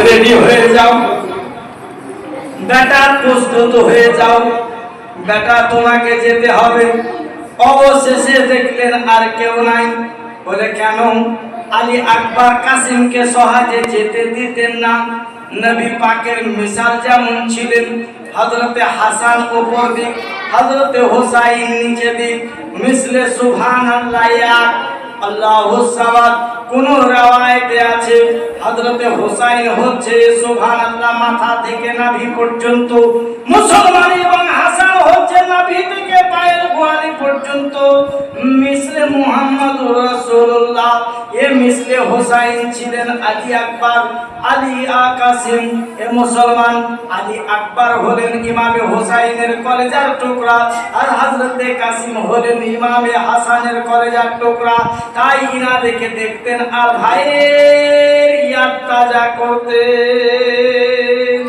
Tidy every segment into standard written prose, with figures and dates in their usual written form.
Ready হয়ে যাও, বেটা প্রস্তুত হয়ে যাও, বেটা তোমাকে যেতে হবে। অবশেষে দেখলেন আর কেউ নাই। বলে কেন? আলী আকবর কাসিমকে সহজে যেতে দিতেন না। নবী পাকের মিসাল যেমন ছিলেন, হযরতে হাসান উপর দিক, হযরতে হুসাইন নিচে দিক, মিসলে সুবহানাল্লাহ ইয়া আল্লাহু সামাদ। কোন রাওয়ায়াতে আছে হযরতে হুসাইন হচ্ছে সুবহানাল্লাহ মাথা থেকে নাভি পর্যন্ত, মুসলমান এবং হাসান হচ্ছে নাভি থেকে পায়ের গোড়ালি পর্যন্ত। মিসলে মুহাম্মদুর রাসূলুল্লাহ, এ মিসলে হুসাইন ছিলেন আলী আকবর, আলী কাসিম এ মুসলমান। আলী আকবর হলেন ইমামে হুসাইনের কলেজার টুকরা, আর হযরতে কাসিম হলেন ইমামে হাসানের কলেজার টুকরা। তাই ইনা দেখে দেখতেন আর ভাইয়ের ইয়াদ তাজা করতেন।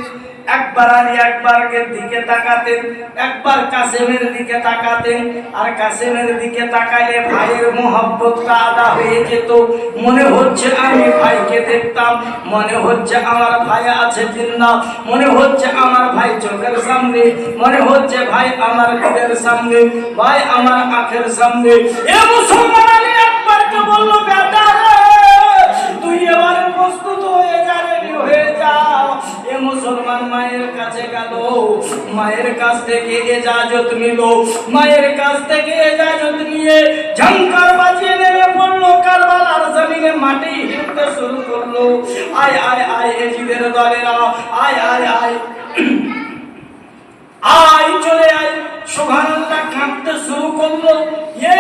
একবার আলী আকবরকে দিকে তাকাতেন, একবার কাসেমের দিকে তাকাতেন, আর কাসেমের দিকে তাকাইলে ভাইয়ের মোহব্বতটা আদা হয়ে যেত। মনে হচ্ছে আমি ভাইকে দেখতাম, মনে হচ্ছে আমার ভাই আছে জিন্দা, মনে হচ্ছে আমার ভাই চোখের সামনে, মনে হচ্ছে ভাই আমার দিলের সামনে, ভাই আমার আঁখের সামনে। এ মুসলমান আলী আকবরকে বলল, বেটা তুই এবারে প্রস্তুত হয়ে যা, রেডি হয়ে যাও। এ মুসলমান মায়ের কাছে গেল, মায়ের কাছ থেকে ইজাজত নিল, মায়ের কাছ থেকে ইজাজত নিয়ে ঝংকার বাজিয়ে নেমে পড়লো কারবালার জমিনে, মাটি হিলতে শুরু করলো। আয় আয় আয় এজিদের দলেরা, আয় আয় আয় আয় চলে আয়। সুবহানাল্লাহ কাঁপতে শুরু করলো। এ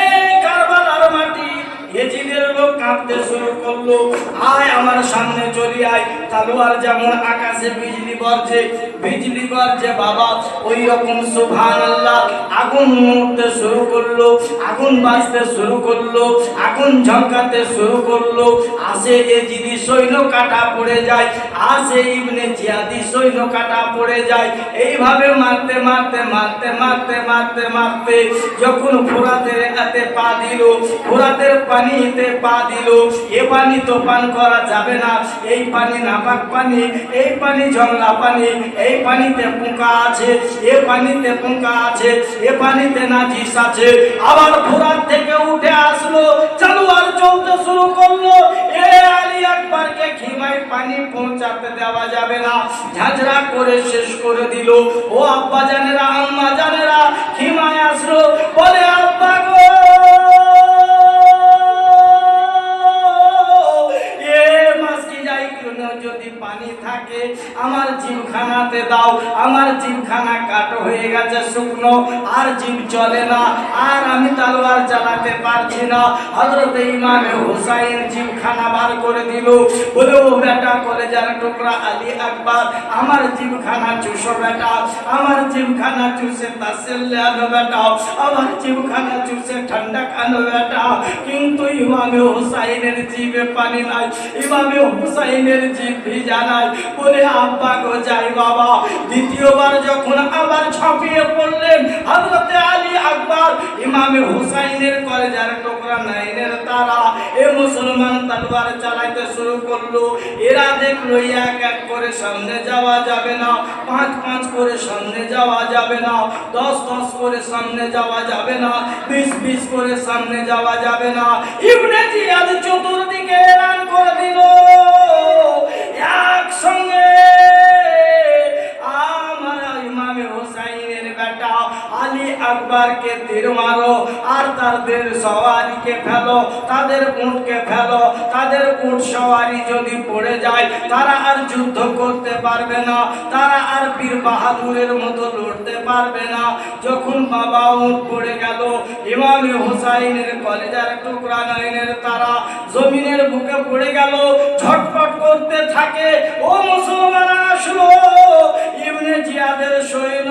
কারবালার মাটি, এজিদের লোক কাঁপতে শুরু করলো। আয় আমার সামনে চলে আয়। তালোয়ার যেমন আকাশে বিজলি গর্জে, বিজলি গর্জে বাবা, ওই রকম সুবহানাল্লাহ আগুন উঠতে শুরু করলো, আগুন বাজতে শুরু করলো, আগুন ঝলকাতে শুরু করলো। আসে এজিদি সৈন্য কাটা পড়ে যায়, আসে ইবনে জিয়াদি সৈন্য কাটা পড়ে যায়। এইভাবে মারতে মারতে মারতে মারতে মারতে মারতে যখন ফোরাতের এতে পা দিল, ফোরাতের পানিতে পা দিল। এ পানি তো পান করা যাবে না, এই পানি নাপাক পানি, এই পানি ঝংলা পানি, এই পানিতে পোকা আছে, এ পানিতে পোকা আছে, এ পানিতে নাজিস আছে। আবার ফোরাত থেকে উঠে আসলো, চালু আর চলতে শুরু করলো। এ আলী আকবরকে খিমায় পানি পৌঁছাতে দেওয়া যাবে না, ঝাঁঝরা করে শেষ করে দিল। ও আব্বা জানেরা, আম্মা জানেরা, খিমায় আসলো, বলে আব্বা গো, যদি পানি থাকে আমার জিভখানাতে দাও, আমার জিভখানা কাটো হয়ে গেছে শুকনো, আর জিভ চলে না, আর আমি তলোয়ার চালাতে পারছি না। হযরত ইমামে হুসাইন জিভখানা বার করে দিল, বলে ও বেটা কলেজার টুকরা আলী আকবর, আমার জিভখানা চুষো বেটা, আমার জিভখানা চুষে তাসেল্লে আনো বেটা, আমার জিভখানা চুষে ঠান্ডা খানো বেটা। কিন্তু ইমামে হুসাইনের জিভে পানি নাই, ইমামে হুসাইনের জিভ ভিজা নাই। বলে আব্বা গো যাই বাবা। দ্বিতীয়বার যখন আবার ঝাঁপিয়ে পড়লেন হযরতে আলী আকবর, ইমামে হুসাইনের কলেজার টুকরা নাইনের তারা, এ মুসলমান তলোয়ার চালাইতে শুরু করলো। এরা দেখলো এক এক করে সামনে যাওয়া যাবে না, 5 5 করে সামনে যাওয়া যাবে না, 10 10 করে সামনে যাওয়া যাবে না, 20 20 করে সামনে যাওয়া যাবে না। ইবনে জিয়াদ চতুর্দিকে এলান করে দিল, একসঙ্গে আমার ইমামে হুসাইনের বেটা আলী আকবরকে তীর মারো, আর তাদের সওয়ারিকে ফেলো, তাদের উটকে ফেলো। তাদের উট সওয়ারি যদি পড়ে যায় তারা আর যুদ্ধ করতে পারবে না, তারা আর বীর বাহাদুরের মতো লড়তে পারবে না। যখন বাবা উট পড়ে গেল, ইমামে হুসাইনের কলেজার টুকরা নাইনের তারা জমিনের বুকে পড়ে গেল, ঝটপট করতে থাকে। ও মুসলমান আসলো, ইবনে জিয়াদের সৈন্য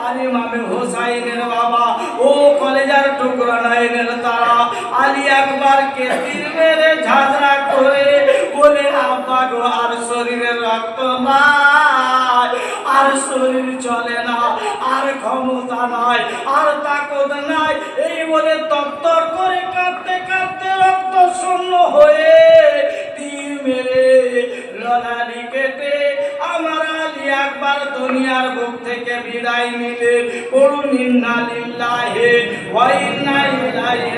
আর ইমামে হুসাইনের বাবা, ও কলেজার টুকরা নাইনের তারা আলী আকবরকে তীর মেরে ঝাঁঝরা করে বলে আব্বা গো আর শরীরের রক্ত নাই, আর শরীর চলে না, আর ক্ষমতা নাই, আর তাকত নাই। এই বলে তরতর করে কাঁদতে কাঁদতে রক্ত শূন্য হয়ে তীর মেরে নালী কেটে আমার আলী আকবর দুনিয়ার বুক থেকে বিদায় নিলে। পড়ুন ইন্না লিল্লাহি ওয়া ইন্না ইলাইহি